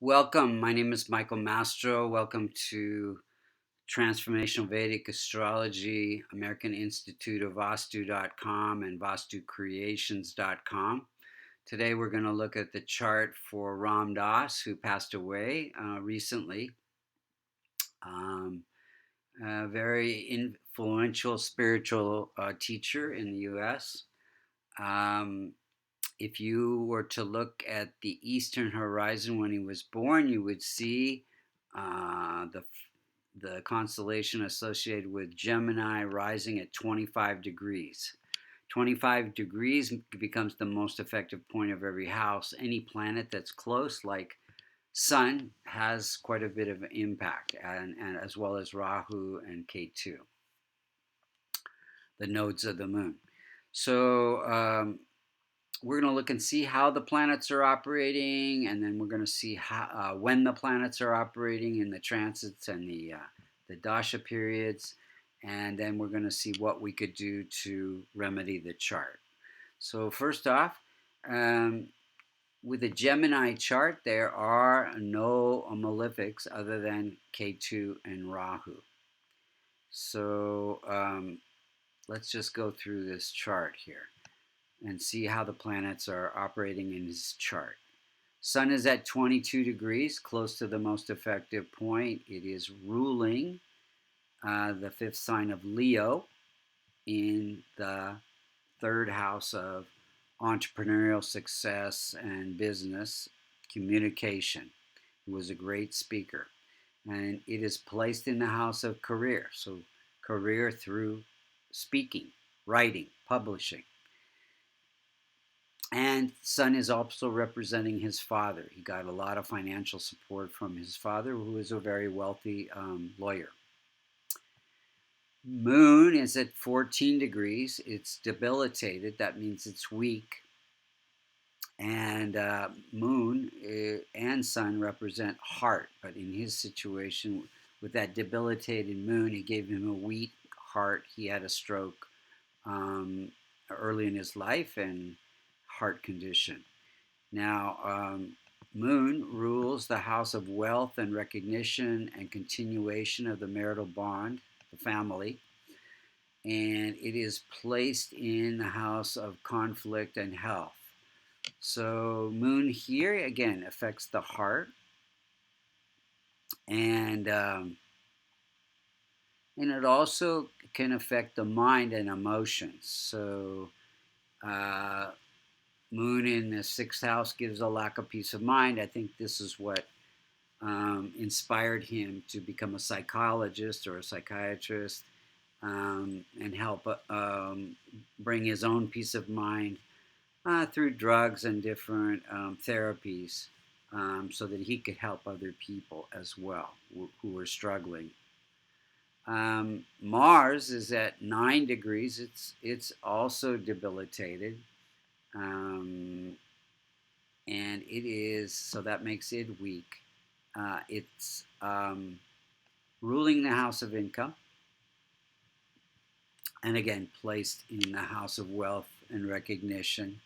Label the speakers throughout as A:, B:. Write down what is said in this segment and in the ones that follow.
A: Welcome. My name is Michael Mastro. Welcome to Transfornational Vedic Astrology, American Institute of Vastu.com and Vastucreations.com. Today we're going to look at the chart for Ram Dass, who passed away recently. A very influential spiritual teacher in the U.S. If you were to look at the eastern horizon when he was born, you would see the constellation associated with Gemini rising at 25 degrees. 25 degrees becomes the most effective point of every house. Any planet that's close, like Sun, has quite a bit of impact, and as well as Rahu and Ketu, the nodes of the moon. So we're going to look and see how the planets are operating, and then we're going to see how, when the planets are operating in the transits and the dasha periods, and then we're going to see what we could do to remedy the chart. So first off, with the Gemini chart, there are no malefics other than Ketu and Rahu. So let's just go through this chart here and see how the planets are operating in his chart. Sun is at 22 degrees, close to the most effective point. It is ruling the fifth sign of Leo in the third house of entrepreneurial success and business communication. He was a great speaker. And it is placed in the house of career. So career through speaking, writing, publishing. And Sun is also representing his father. He got a lot of financial support from his father, who is a very wealthy lawyer. Moon is at 14 degrees. It's debilitated. That means it's weak. And Moon and Sun represent heart. But in his situation, with that debilitated Moon, it gave him a weak heart. He had a stroke early in his life and heart condition. Now, Moon rules the house of wealth and recognition and continuation of the marital bond, the family, and it is placed in the house of conflict and health. So Moon here again affects the heart, and it also can affect the mind and emotions. So Moon in the sixth house gives a lack of peace of mind. I think this is what inspired him to become a psychologist or a psychiatrist and help bring his own peace of mind through drugs and different therapies so that he could help other people as well who were struggling. Mars is at 9 degrees. It's also debilitated. And it is, so that makes it weak. It's ruling the house of income, and again placed in the house of wealth and recognition.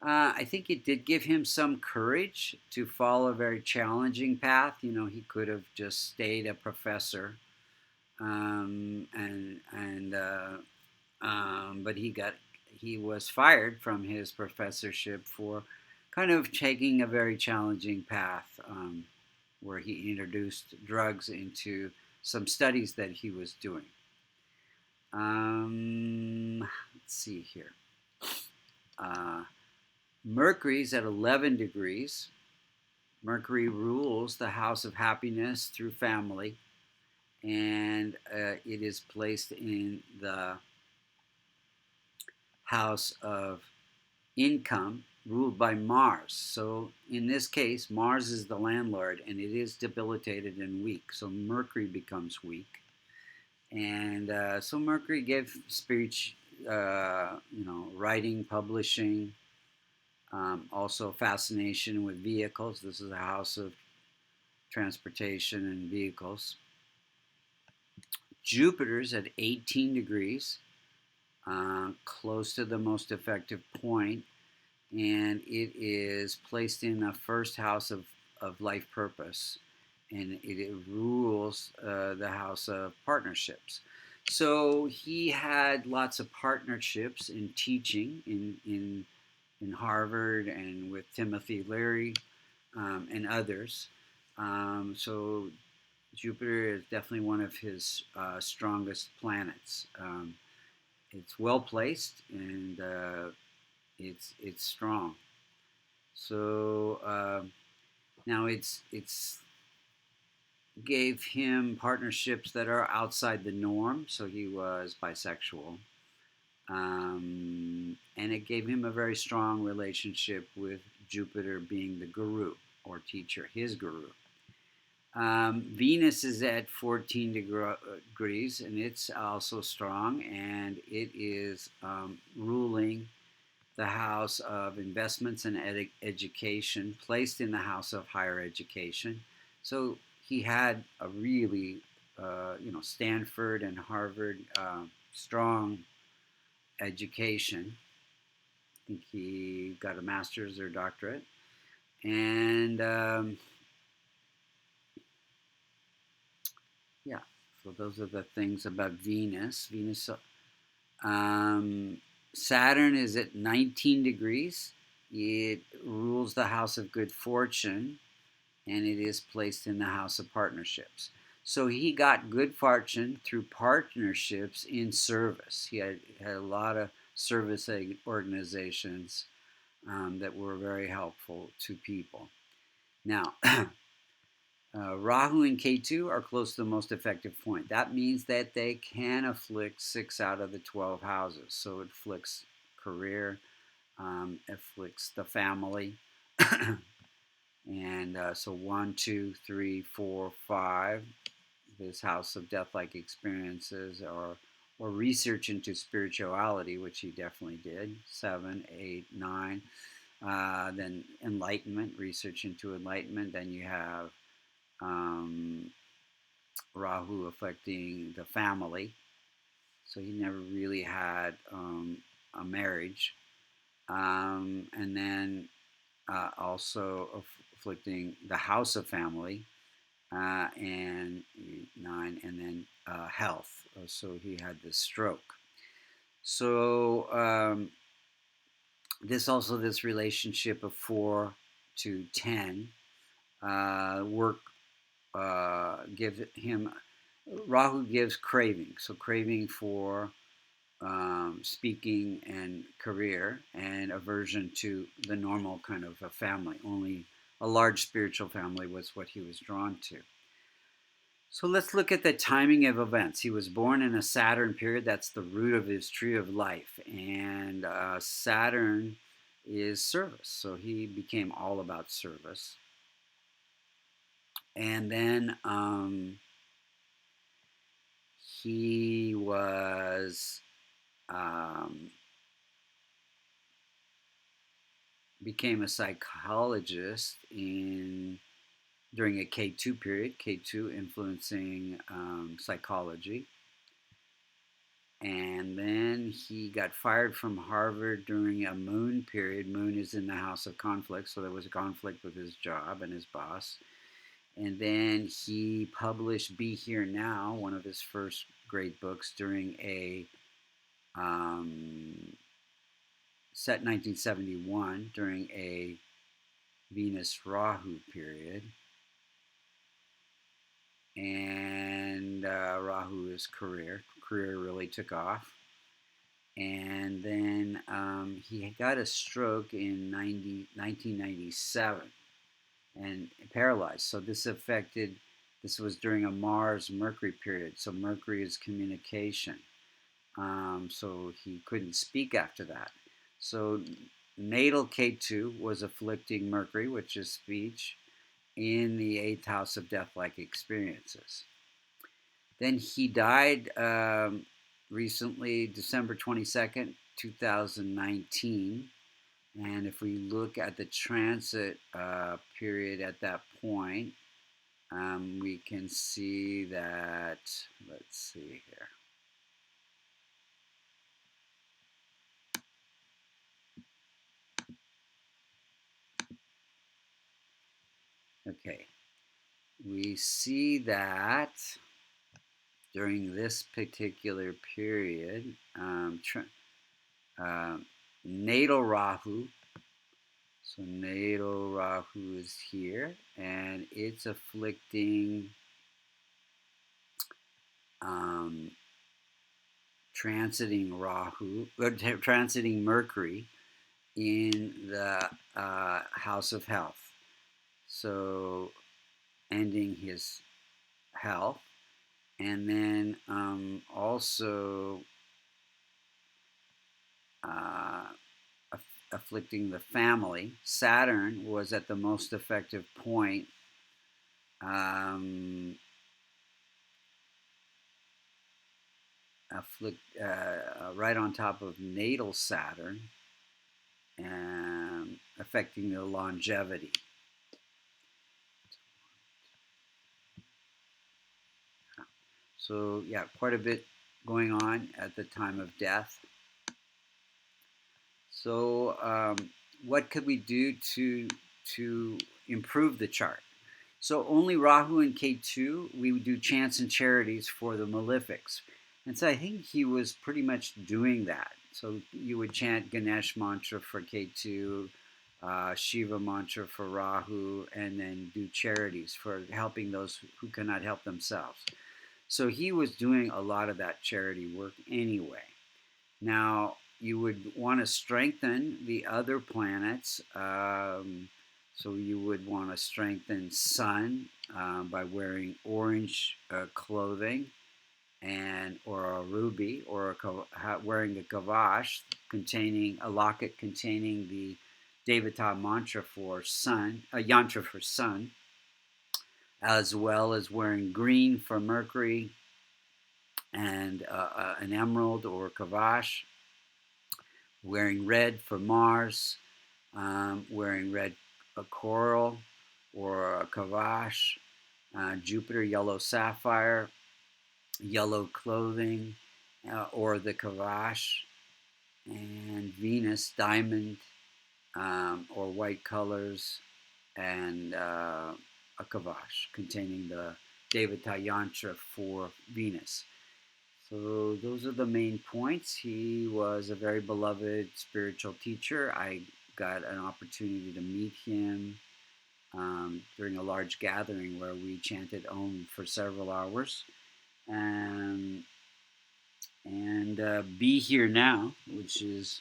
A: I think it did give him some courage to follow a very challenging path. You know, he could have just stayed a professor, but he was fired from his professorship for kind of taking a very challenging path where he introduced drugs into some studies that he was doing. Let's see here. Mercury's at 11 degrees. Mercury rules the house of happiness through family, and it is placed in the house of income ruled by Mars. So in this case, Mars is the landlord, and it is debilitated and weak. So Mercury becomes weak. And so Mercury gave speech, writing, publishing, also fascination with vehicles. This is a house of transportation and vehicles. Jupiter's at 18 degrees, close to the most effective point, and it is placed in the first house of of life purpose, and it rules the house of partnerships. So he had lots of partnerships in teaching in Harvard and with Timothy Leary and others. So Jupiter is definitely one of his strongest planets. It's well placed and it's strong. So now it's gave him partnerships that are outside the norm. So he was bisexual, and it gave him a very strong relationship with Jupiter being the guru or teacher, his guru. Venus is at 14 degrees, and it's also strong, and it is ruling the house of investments and education, placed in the house of higher education. So he had a really, Stanford and Harvard strong education. I think he got a master's or doctorate, and yeah. So those are the things about Venus. Um, Saturn is at 19 degrees. It rules the house of good fortune, and it is placed in the house of partnerships. So he got good fortune through partnerships in service. He had a lot of service organizations that were very helpful to people. Now, Rahu and Ketu are close to the most effective point. That means that they can afflict 6 out of the 12 houses. So it afflicts career, afflicts the family. And so 1, 2, 3, 4, 5, this house of death-like experiences, or research into spirituality, which he definitely did. 7, 8, 9. Then enlightenment, research into enlightenment. Then you have Rahu affecting the family. So he never really had a marriage. And then also afflicting the house of family, and 9, and then health. So he had this stroke. So this relationship of 4 to 10 work give him. Rahu gives craving, so craving for speaking and career, and aversion to the normal kind of a family. Only a large spiritual family was what he was drawn to. So let's look at the timing of events. He was born in a Saturn period. That's the root of his tree of life. And Saturn is service. So he became all about service. And then he was became a psychologist during a K2 period, K2 influencing psychology. And then he got fired from Harvard during a moon period. Moon is in the house of conflict, so there was a conflict with his job and his boss. And then he published Be Here Now, one of his first great books, during a set 1971, during a Venus Rahu period. And Rahu is career. Career really took off. And then he got a stroke in 1997 and paralyzed. So this was during a Mars-Mercury period. So Mercury is communication. So he couldn't speak after that. So natal K2 was afflicting Mercury, which is speech, in the 8th house of death-like experiences. Then he died recently, December 22nd, 2019. And if we look at the transit period at that point, we can see that, let's see here. Okay, we see that during this particular period, natal Rahu. So natal Rahu is here, and it's afflicting transiting Rahu, transiting Mercury in the house of health. So ending his health, and then also afflicting the family. Saturn was at the most effective point right on top of natal Saturn, affecting the longevity. So yeah, quite a bit going on at the time of death. So what could we do to improve the chart? So only Rahu and K2, we would do chants and charities for the malefics. And so I think he was pretty much doing that. So you would chant Ganesh mantra for K2, Shiva mantra for Rahu, and then do charities for helping those who cannot help themselves. So he was doing a lot of that charity work anyway. Now, you would want to strengthen the other planets. So you would want to strengthen Sun by wearing orange clothing, or a ruby, or wearing a kavash containing a locket containing the Devata mantra for Sun, a yantra for Sun, as well as wearing green for Mercury and an emerald or kavash, wearing red for Mars, wearing red coral or a kavash, Jupiter yellow sapphire, yellow clothing or the kavash, and Venus diamond or white colors, and a kavash containing the Devata yantra for Venus. So those are the main points. He was a very beloved spiritual teacher. I got an opportunity to meet him during a large gathering where we chanted Om for several hours. And Be Here Now, which is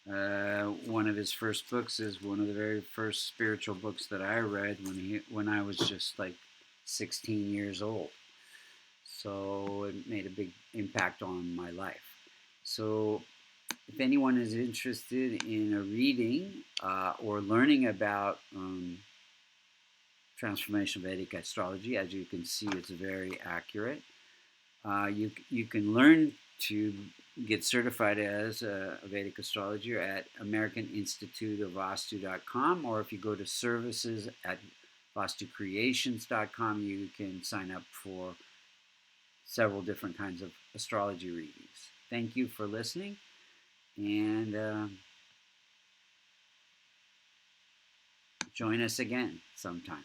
A: one of his first books, is one of the very first spiritual books that I read when I was just like 16 years old. So it made a big impact on my life. So if anyone is interested in a reading or learning about transformational Vedic astrology, as you can see, it's very accurate. You can learn to get certified as a Vedic astrologer at AmericanInstituteo or if you go to services at Vastucreations.com, you can sign up for several different kinds of astrology readings. Thank you for listening, and join us again sometime.